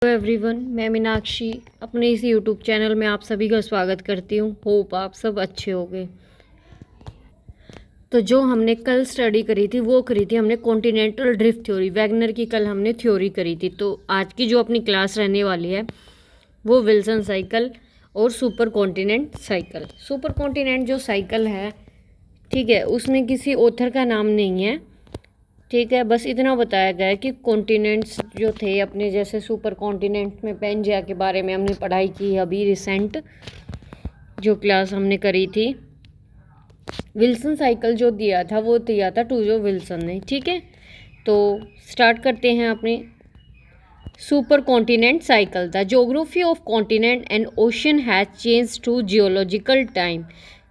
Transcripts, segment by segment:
Hello everyone, मैं मीनाक्षी अपने इस यूट्यूब चैनल में आप सभी का स्वागत करती हूँ। होप आप सब अच्छे होंगे। तो जो हमने कल स्टडी करी थी वो करी थी हमने कॉन्टिनेंटल ड्रिफ्ट थ्योरी। वैगनर की कल हमने थ्योरी करी थी। तो आज की जो अपनी क्लास रहने वाली है वो विल्सन साइकिल और super continent cycle. Super continent जो साइकिल है, ठीक है, उसमें किसी ऑथर का नाम नहीं है, ठीक है। बस इतना बताया गया है कि कॉन्टिनेंट्स जो थे अपने, जैसे सुपर कॉन्टिनेंट में पेंजिया के बारे में हमने पढ़ाई की अभी रिसेंट जो क्लास हमने करी थी। विल्सन साइकिल जो दिया था वो दिया था टूजो विल्सन ने, ठीक है। तो स्टार्ट करते हैं अपने super continent cycle. The geography of continent and ocean has change to geological time.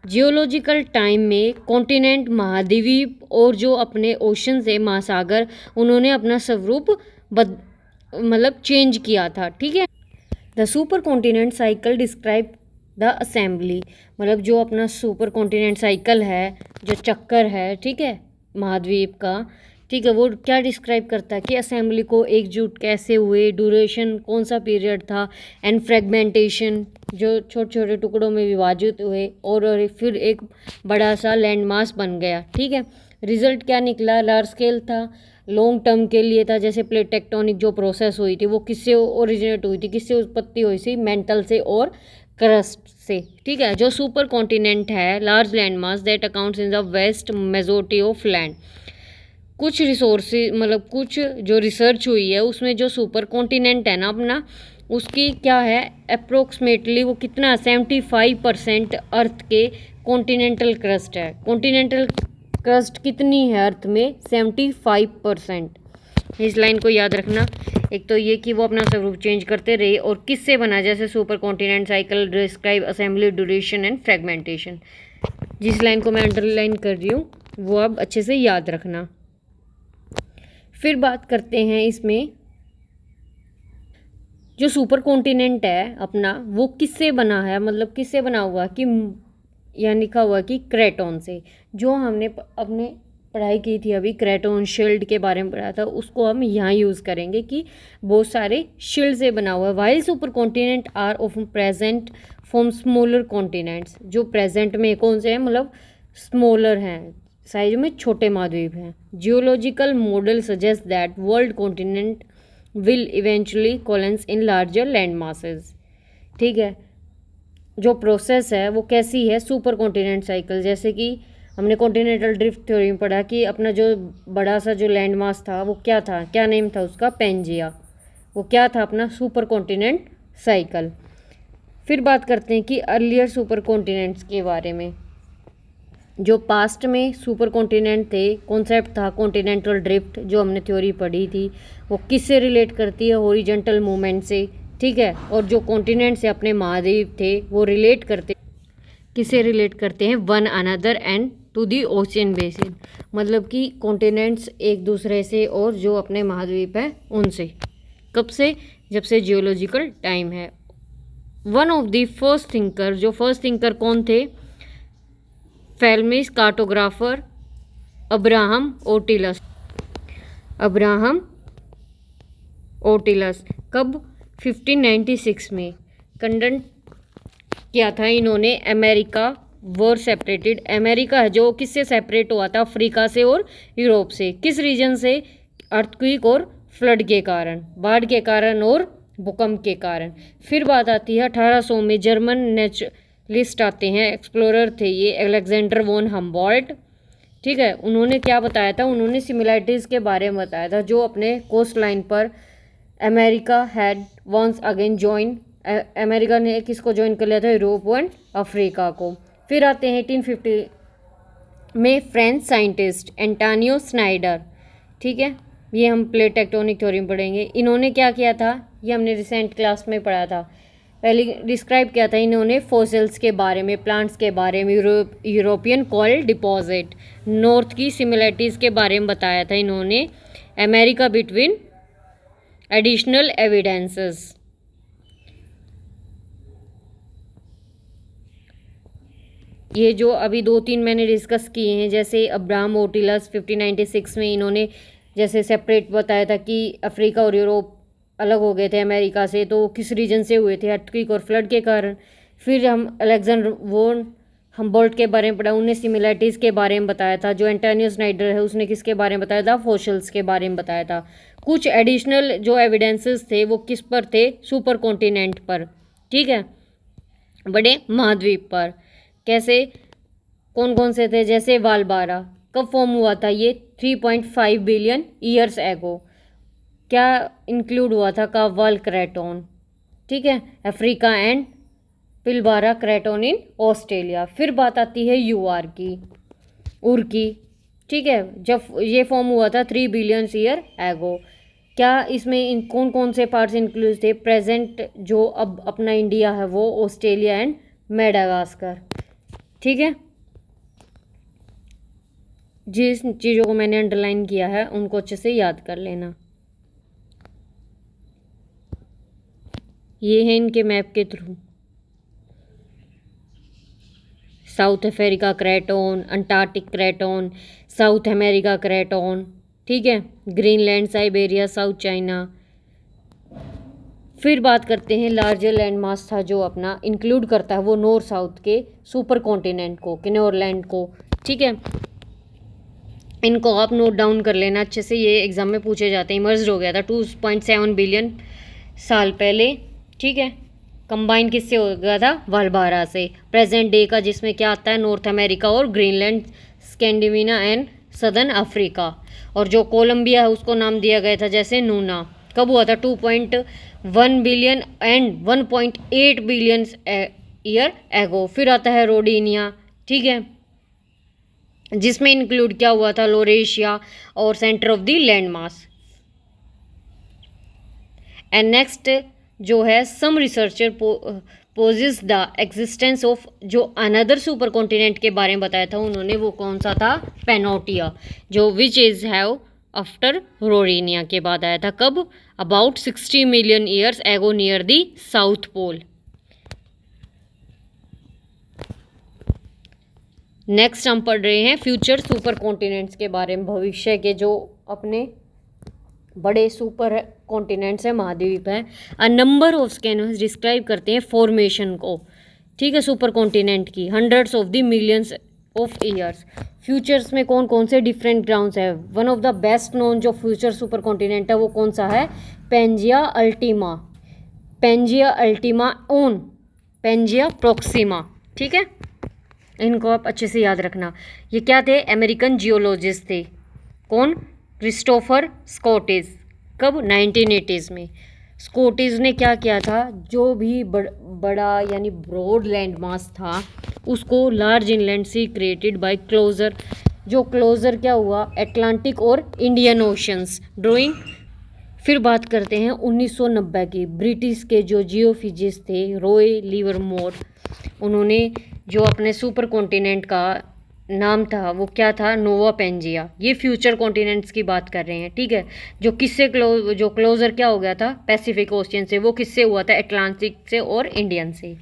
Geological time में कॉन्टिनेंट, महाद्वीप और जो अपने ओशन से महासागर, उन्होंने अपना स्वरूप मतलब चेंज किया था, ठीक है। The super continent cycle describe the assembly, मतलब जो अपना सुपर कॉन्टिनेंट साइकिल है, जो चक्कर है, ठीक है, महाद्वीप का, ठीक है, वो क्या डिस्क्राइब करता है कि असेंबली को एकजुट कैसे हुए, ड्यूरेशन कौन सा पीरियड था, एंड फ्रेगमेंटेशन जो छोटे छोटे टुकड़ों में विभाजित हुए और फिर एक बड़ा सा लैंड मास बन गया, ठीक है। रिजल्ट क्या निकला? लार्ज स्केल था, लॉन्ग टर्म के लिए था। जैसे प्लेट टेक्टोनिक जो प्रोसेस हुई थी वो किससे ओरिजिनेट हुई थी, किससे उत्पत्ति हुई थी? मेंटल से और क्रस्ट से, ठीक है। जो सुपर कॉन्टिनेंट है, large land mass that accounts in the vast majority of land. कुछ रिसोर्सेज, मतलब कुछ जो रिसर्च हुई है उसमें जो सुपर कॉन्टिनेंट है ना अपना, उसकी क्या है अप्रोक्सीमेटली, वो कितना 75% अर्थ के कॉन्टिनेंटल क्रस्ट है। कॉन्टिनेंटल क्रस्ट कितनी है अर्थ में? 75%। इस लाइन को याद रखना। एक तो ये कि वो अपना स्वरूप चेंज करते रहे और किससे बना, जैसे super continent cycle describe assembly, duration and fragmentation. जिस लाइन को मैं अंडरलाइन कर रही हूँ वो अब अच्छे से याद रखना। फिर बात करते हैं इसमें जो सुपर कॉन्टिनेंट है अपना वो किससे बना है, मतलब किससे बना हुआ कि यहाँ लिखा हुआ कि क्रेटोन से। जो हमने अपने पढ़ाई की थी अभी, क्रेटोन शील्ड के बारे में पढ़ा था, उसको हम यहाँ यूज़ करेंगे कि बहुत सारे शील्ड से बना हुआ है। While supercontinent are of present from smaller continents. जो प्रेजेंट में कौन से हैं, मतलब स्मॉलर हैं, साइज में छोटे महाद्वीप हैं। Geological model suggest that world continent will eventually coalesce in larger land masses, ठीक है। जो प्रोसेस है वो कैसी है? Super continent cycle. जैसे कि हमने कॉन्टिनेंटल ड्रिफ्ट थ्योरी में पढ़ा कि अपना जो बड़ा सा जो लैंड मास था वो क्या था, क्या नेम था उसका? पेंजिया। वो क्या था? अपना सुपर कॉन्टिनेंट साइकिल। फिर बात करते हैं कि अर्लियर सुपर कॉन्टिनेंट्स के बारे में। जो पास्ट में सुपर कॉन्टिनेंट थे, कॉन्सेप्ट था कॉन्टिनेंटल ड्रिफ्ट, जो हमने थ्योरी पढ़ी थी, वो किससे रिलेट करती है? हॉरिजॉन्टल मूवमेंट से, ठीक है। और जो कॉन्टिनेंट से अपने महाद्वीप थे वो रिलेट करते, किसे रिलेट करते हैं? One another and to the ocean basin, मतलब कि कॉन्टिनेंट्स एक दूसरे से और जो अपने महाद्वीप है उनसे। कब से? जब से जियोलॉजिकल टाइम है। One of the first thinker, जो फर्स्ट थिंकर कौन थे? Feminist cartographer Abraham Ortelius. Abraham Ortelius कब? 1596 में कंडक्ट किया था इन्होंने। अमेरिका वर सेपरेटेड, अमेरिका है जो किससे सेपरेट हुआ था? अफ्रीका से और यूरोप से। किस रीजन से? अर्थक्वेक और फ्लड के कारण, बाढ़ के कारण और भूकंप के कारण। फिर बात आती है 1800 में जर्मन नेचुरलिस्ट आते हैं, एक्सप्लोरर थे ये, अलेक्जेंडर वॉन हम्बोल्ट, ठीक है। उन्होंने क्या बताया था? उन्होंने सिमिलैरिटीज़ के बारे में बताया था। जो अपने कोस्ट लाइन पर America had once again join, America ने किसको ज्वाइन कर लिया था? यूरोप एंड अफ्रीका को। फिर आते हैं 1850 में फ्रेंच साइंटिस्ट एंटोनियो स्नाइडर, ठीक है। ये हम प्लेट टेक्टोनिक थ्योरी में पढ़ेंगे। इन्होंने क्या किया था? ये हमने रिसेंट क्लास में पढ़ा था। पहले डिस्क्राइब किया था इन्होंने फॉसिल्स के बारे में, प्लांट्स के बारे में, यूरोपियन कॉल डिपॉजिट, नॉर्थ की सिमिलैरिटीज़ के बारे में बताया था इन्होंने, अमेरिका बिटवीन एडिशनल एविडेंसेस। ये जो अभी 2-3 मैंने डिस्कस किए हैं, जैसे अब्राहम ओटिलस 1596 में इन्होंने जैसे सेपरेट बताया था कि अफ्रीका और यूरोप अलग हो गए थे अमेरिका से, तो किस रीजन से हुए थे, अर्थक्वेक और फ्लड के कारण। फिर हम अलेक्जेंडर वोन हम्बोल्ट के बारे में पढ़ा, उन्हें सिमिलैरिटीज़ के बारे में बताया था। जो एंटोनियो स्नाइडर है उसने किसके बारे में बताया था, फॉसिल्स के बारे में बताया था। कुछ एडिशनल जो एविडेंसेस थे वो किस पर थे, सुपर कॉन्टिनेंट पर, ठीक है, बड़े महाद्वीप पर। कैसे, कौन कौन से थे, जैसे वालबारा कब फॉर्म हुआ था, ये 3.5 बिलियन ईयर्स एगो। क्या इंक्लूड हुआ था, का वाल क्रेटोन, ठीक है, Africa and Pilbara craton in Australia. फिर बात आती है यूआर की, उर की, ठीक है, जब ये फॉर्म हुआ था 3 बिलियन ईयर एगो। क्या इसमें इन कौन कौन से पार्ट्स इंक्लूड थे, प्रेजेंट जो अब अपना इंडिया है वो, ऑस्ट्रेलिया एंड मेडागास्कर, ठीक है। जिस चीज़ों को मैंने अंडरलाइन किया है उनको अच्छे से याद कर लेना। ये है इनके मैप के through, South Africa craton, Antarctic craton, South America craton, ठीक है, ग्रीनलैंड, साइबेरिया, साउथ चाइना। फिर बात करते हैं लार्जर लैंड मास था जो अपना इंक्लूड करता है वो नॉर्थ साउथ के सुपर कॉन्टिनेंट को, किनोरलैंड को, ठीक है। इनको आप नोट डाउन कर लेना अच्छे से, ये एग्जाम में पूछे जाते हैं। इमर्ज हो गया था 2.7 बिलियन साल पहले, ठीक है। कंबाइन किससे हो गया था, वालबारा से। प्रेजेंट डे का जिसमें क्या आता है, नॉर्थ अमेरिका और Greenland, Scandinavia and southern Africa. और जो कोलंबिया है उसको नाम दिया गया था जैसे नूना। कब हुआ था, 2.1 billion and 1.8 billion year ago. फिर आता है रोडिनिया, ठीक है, जिसमें इंक्लूड क्या हुआ था, लोरेशिया और centre of the land mass. And next जो है, some researcher poses the existence of, जो अनदर सुपर कॉन्टिनेंट के बारे में बताया था उन्होंने, वो कौन सा था, पेनोटिया, जो which is have after Rodinia के बाद आया था। कब, about 60 million years ago near the South Pole. Next हम पढ़ रहे हैं फ्यूचर सुपर कॉन्टिनेंट्स के बारे में, भविष्य के जो अपने बड़े सुपर कॉन्टिनेंट्स हैं, महाद्वीप हैं। A number of scanners describe करते हैं फॉर्मेशन को, ठीक है, सुपर कॉन्टिनेंट की, hundreds of the millions of years. Futures में कौन कौन से डिफरेंट ग्राउंड्स है, one of the best known जो फ्यूचर सुपर कॉन्टिनेंट है वो कौन सा है, पेंजिया अल्टीमा, पेंजिया अल्टीमा ओन, पेंजिया प्रोक्सिमा, ठीक है। इनको आप अच्छे से याद रखना। ये क्या थे, अमेरिकन जियोलॉजिस्ट थे, कौन, क्रिस्टोफर स्कॉटिस। कब, 1980s में। स्कॉटिस ने क्या किया था, जो भी बड़ा यानी ब्रॉड लैंड मास था उसको large inland sea created by closure. जो क्लोजर क्या हुआ, अटलांटिक और इंडियन ओशंस ड्राइंग। फिर बात करते हैं 1990 की, ब्रिटिश के जो जियोफिजिस्ट थे रॉय लिवरमोर, उन्होंने जो अपने सुपर कॉन्टिनेंट का नाम था वो क्या था, नोवा पेंजिया। ये फ्यूचर कॉन्टिनेंट्स की बात कर रहे हैं, ठीक है। जो किससे जो क्लोजर क्या हो गया था, पैसिफिक ओशियन से, वो किससे हुआ था, अटलांटिक से और इंडियन से।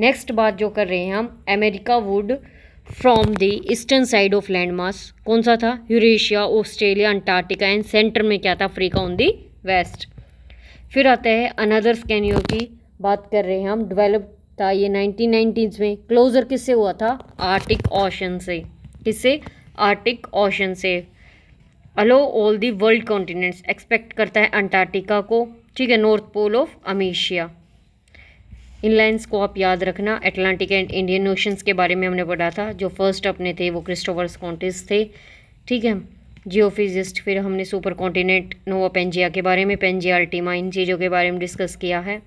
नेक्स्ट बात जो कर रहे हैं हम, America wood from the eastern side of land mass, कौन सा था, Eurasia, Australia, Antarctica and centre में क्या था, अफ्रीका ऑन दी वेस्ट। फिर आता है अनदर स्कैनियो की बात कर रहे हैं हम, डेवलप था ये 1990s में। क्लोजर किससे हुआ था, आर्टिक ओशन से, किससे, आर्टिक ओशन से। Allow all the world continents, expect करता है अंटार्कटिका को, ठीक है, नॉर्थ पोल ऑफ अमेशिया। इन लाइन्स को आप याद रखना। अटलांटिक एंड इंडियन ओशंस के बारे में हमने पढ़ा था, जो फर्स्ट अपने थे वो क्रिस्टोफर स्कॉटिस थे, ठीक है, जियोफिजिस्ट। फिर हमने सुपर कॉन्टिनेंट नोवा पेंजिया के बारे में, पेंजिया अल्टीमा, इन चीज़ों के बारे में डिस्कस किया है।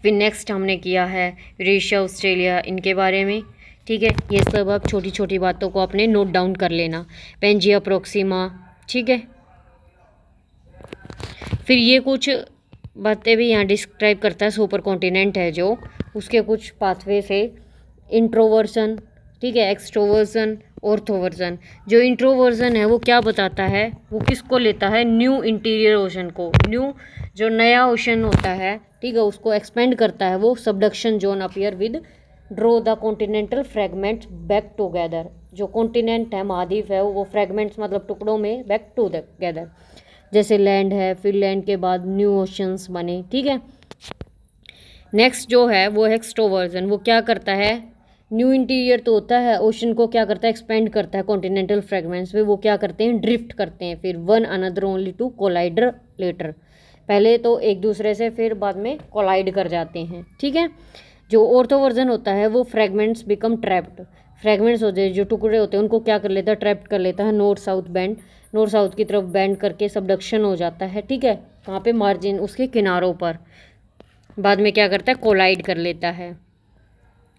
फिर नेक्स्ट हमने किया है यूरेशिया, ऑस्ट्रेलिया, इनके बारे में, ठीक है। ये सब आप छोटी छोटी बातों को अपने नोट डाउन कर लेना, पेंजिया प्रोक्सिमा, ठीक है। फिर ये कुछ बातें भी यहाँ डिस्क्राइब करता है, सुपर कॉन्टिनेंट है जो, उसके कुछ पाथवे से, इंट्रोवर्सन, ठीक है, एक्सट्रोवर्सन, ऑर्थोवर्सन। जो इंट्रोवर्सन है वो क्या बताता है, वो किसको लेता है, न्यू इंटीरियर ओशन को, न्यू जो नया ओशन होता है, ठीक है, उसको एक्सपेंड करता है वो। Subduction zone appear with draw the continental fragments back together. जो कॉन्टिनेंट है, महाद्वीप है, वो फ्रेगमेंट्स मतलब टुकड़ों में बैक टुगेदर। जैसे लैंड है, फिर लैंड के बाद न्यू ओशंस बने, ठीक है। नेक्स्ट जो है वो है एक्सट्रोवर्जन। वो क्या करता है, न्यू इंटीरियर तो होता है, ओशन को क्या करता है, एक्सपेंड करता है कॉन्टिनेंटल फ्रेगमेंट्स में। वो क्या करते हैं, ड्रिफ्ट करते हैं, फिर one another only to collider later. पहले तो एक दूसरे से, फिर बाद में कोलाइड कर जाते हैं, ठीक है। जो ऑर्थोवर्जन होता है वो फ्रेगमेंट्स बिकम ट्रैप्ड। फ्रेगमेंट्स होते हैं, जो टुकड़े होते हैं, उनको क्या कर लेता है, ट्रैप्ड कर लेता है, north south band, north south की तरफ बैंड करके सबडक्शन हो जाता है, ठीक है। कहाँ पे, मार्जिन, उसके किनारों पर। बाद में क्या करता है, कोलाइड कर लेता है।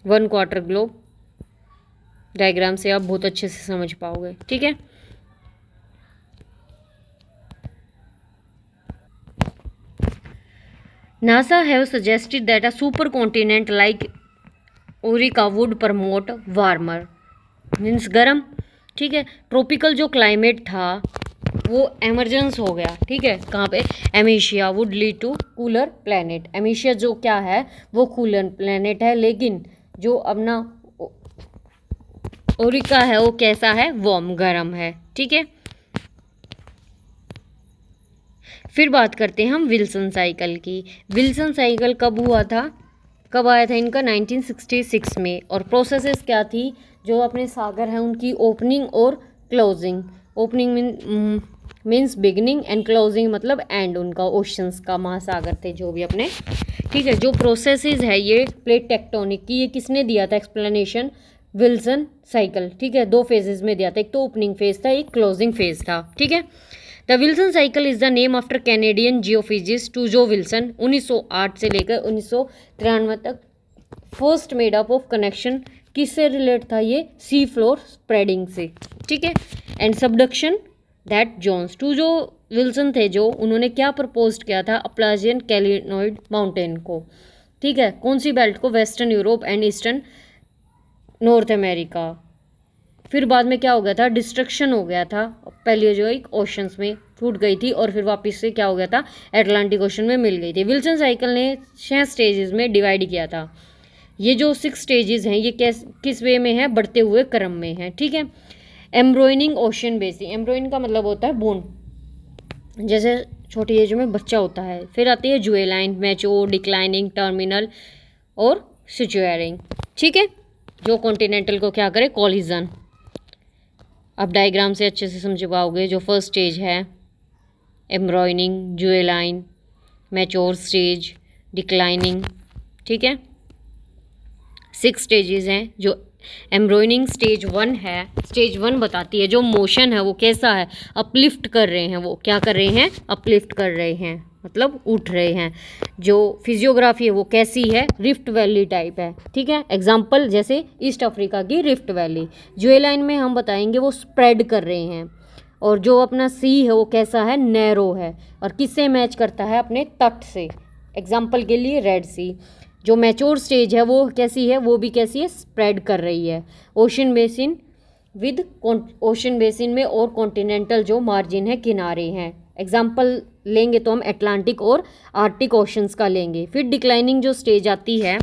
वन क्वार्टर ग्लोब डायग्राम से आप बहुत अच्छे से समझ पाओगे, ठीक है। NASA have suggested that a supercontinent like Aurica would promote warmer, means गर्म, ठीक है। ट्रॉपिकल जो क्लाइमेट था वो एमरजेंस हो गया, ठीक है। कहाँ पे, Amasia would lead to cooler planet. Amasia जो क्या है वो कूलर प्लैनेट है, लेकिन जो अपना ओरिका है वो कैसा है, वार्म, गर्म है, ठीक है। फिर बात करते हैं हम विल्सन साइकिल की। विल्सन साइकिल कब हुआ था, कब आया था इनका, 1966 में। और प्रोसेसेस क्या थी, जो अपने सागर हैं उनकी ओपनिंग और closing. Opening means beginning and closing मतलब एंड, उनका ओशंस का, महासागर थे जो भी अपने, ठीक है। जो प्रोसेसेस है ये प्लेट टेक्टोनिक की, ये किसने दिया था एक्सप्लेनेशन, विल्सन साइकिल, ठीक है। 2 फेजेस में दिया था, एक तो ओपनिंग फेज था, एक क्लोजिंग फेज था, ठीक है। The Wilson cycle is the name after Canadian geophysicist Tuzo Wilson. 1908 से लेकर 1993 तक first made up of connection, किससे रिलेट था ये, सी फ्लोर स्प्रेडिंग से, ठीक है, and subduction that zones. Tuzo Wilson थे जो, उन्होंने क्या प्रपोज किया था, अपलाजियन कैलिनोइड माउंटेन को, ठीक है। कौन सी बेल्ट को, western Europe and eastern north America. फिर बाद में क्या हो गया था, डिस्ट्रक्शन हो गया था, पैलियोजोइक ओशंस में टूट गई थी, और फिर वापस से क्या हो गया था, एटलांटिक ओशन में मिल गई थी। विल्सन साइकिल ने 6 स्टेजेस में डिवाइड किया था। ये जो 6 स्टेजेस हैं ये किस वे में है, बढ़ते हुए क्रम में है, ठीक है। एम्ब्रॉयनिंग ओशन बेसिन, एम्ब्रॉयन का मतलब होता है बोन, जैसे छोटी एज में बच्चा होता है। फिर आती है जुएलाइन, मैच्योर, डिक्लाइनिंग, टर्मिनल और सिचुएरिंग, ठीक है। जो कॉन्टिनेंटल को क्या करे, कॉलिजन। अब डायग्राम से अच्छे से समझ पाओगे। जो फर्स्ट स्टेज है एम्ब्रॉयनिंग, जुएलाइन, मैच्योर स्टेज, डिक्लाइनिंग, ठीक है। 6 स्टेजेस हैं। जो एम्ब्रॉयनिंग स्टेज 1 है, स्टेज 1 बताती है जो मोशन है वो कैसा है, अपलिफ्ट कर रहे हैं, वो क्या कर रहे हैं, अपलिफ्ट कर रहे हैं, मतलब उठ रहे हैं। जो फिजियोग्राफी है वो कैसी है, रिफ्ट वैली टाइप है, ठीक है। एग्जाम्पल जैसे ईस्ट अफ्रीका की रिफ्ट वैली। जुएलाइन में हम बताएंगे वो स्प्रेड कर रहे हैं। और जो अपना सी है वो कैसा है, नैरो है, और किससे मैच करता है, अपने तट से। एग्जाम्पल के लिए रेड सी। जो मैच्योर स्टेज है वो कैसी है, वो भी कैसी है, स्प्रेड कर रही है। Ocean basin with ocean basin में और कॉन्टिनेंटल जो मार्जिन है, किनारे हैं। एग्जाम्पल लेंगे तो हम अटलांटिक और आर्टिक ओशंस का लेंगे। फिर डिक्लाइनिंग जो स्टेज आती है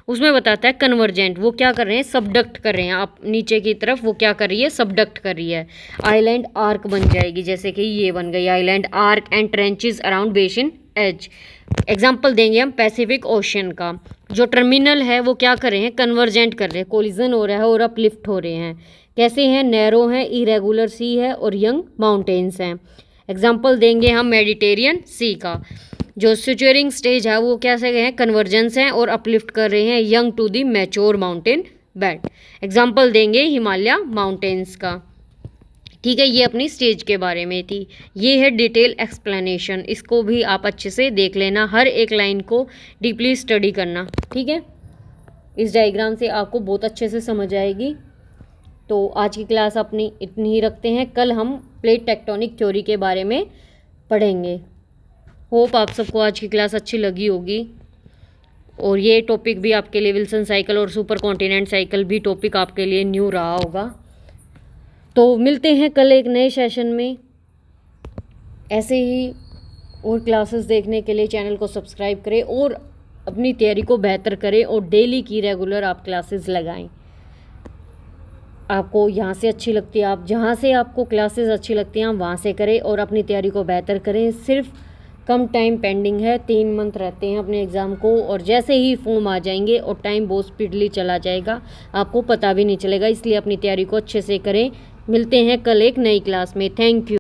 उसमें बताता है कन्वर्जेंट, वो क्या कर रहे हैं, सबडक्ट कर रहे हैं। आप नीचे की तरफ वो क्या कर रही है, सबडक्ट कर रही है। आइलैंड आर्क बन जाएगी, जैसे कि ये बन गई island arc and trenches around basin edge. Example देंगे हम पैसिफिक ओशन का। जो टर्मिनल है वो क्या कर रहे हैं, कन्वर्जेंट कर रहे हैं, कोलिजन हो रहा है और अपलिफ्ट हो रहे हैं। कैसे हैं, नैरो हैं, इरेगुलर सी है और यंग माउंटेन्स हैं। एग्जाम्पल देंगे हम मेडिटेरियन सी का। जो सिचुएरिंग स्टेज है वो कैसे हैं, कन्वर्जेंस हैं और अपलिफ्ट कर रहे हैं young to the mature mountain belt. Example देंगे हिमालय माउंटेन्स का, ठीक है। ये अपनी स्टेज के बारे में थी। ये है डिटेल एक्सप्लेनेशन, इसको भी आप अच्छे से देख लेना, हर एक लाइन को डीपली स्टडी करना, ठीक है। इस डायग्राम से आपको बहुत अच्छे से समझ आएगी। तो आज की क्लास अपनी इतनी ही रखते हैं, कल हम प्लेट टेक्टोनिक थ्योरी के बारे में पढ़ेंगे। होप आप सबको आज की क्लास अच्छी लगी होगी, और ये टॉपिक भी आपके लिए, विल्सन साइकिल और सुपर कॉन्टिनेंट साइकिल भी टॉपिक आपके लिए न्यू रहा होगा। तो मिलते हैं कल एक नए सेशन में। ऐसे ही और क्लासेस देखने के लिए चैनल को सब्सक्राइब करें और अपनी तैयारी को बेहतर करें, और डेली की रेगुलर आप क्लासेस लगाएं। आपको यहाँ से अच्छी लगती है, आप जहाँ से आपको क्लासेस अच्छी लगती हैं आप वहाँ से करें और अपनी तैयारी को बेहतर करें। सिर्फ कम टाइम पेंडिंग है, 3 मंथ रहते हैं अपने एग्ज़ाम को, और जैसे ही फॉर्म आ जाएंगे और टाइम बहुत स्पीडली चला जाएगा, आपको पता भी नहीं चलेगा। इसलिए अपनी तैयारी को अच्छे से करें। मिलते हैं कल एक नई क्लास में। Thank you.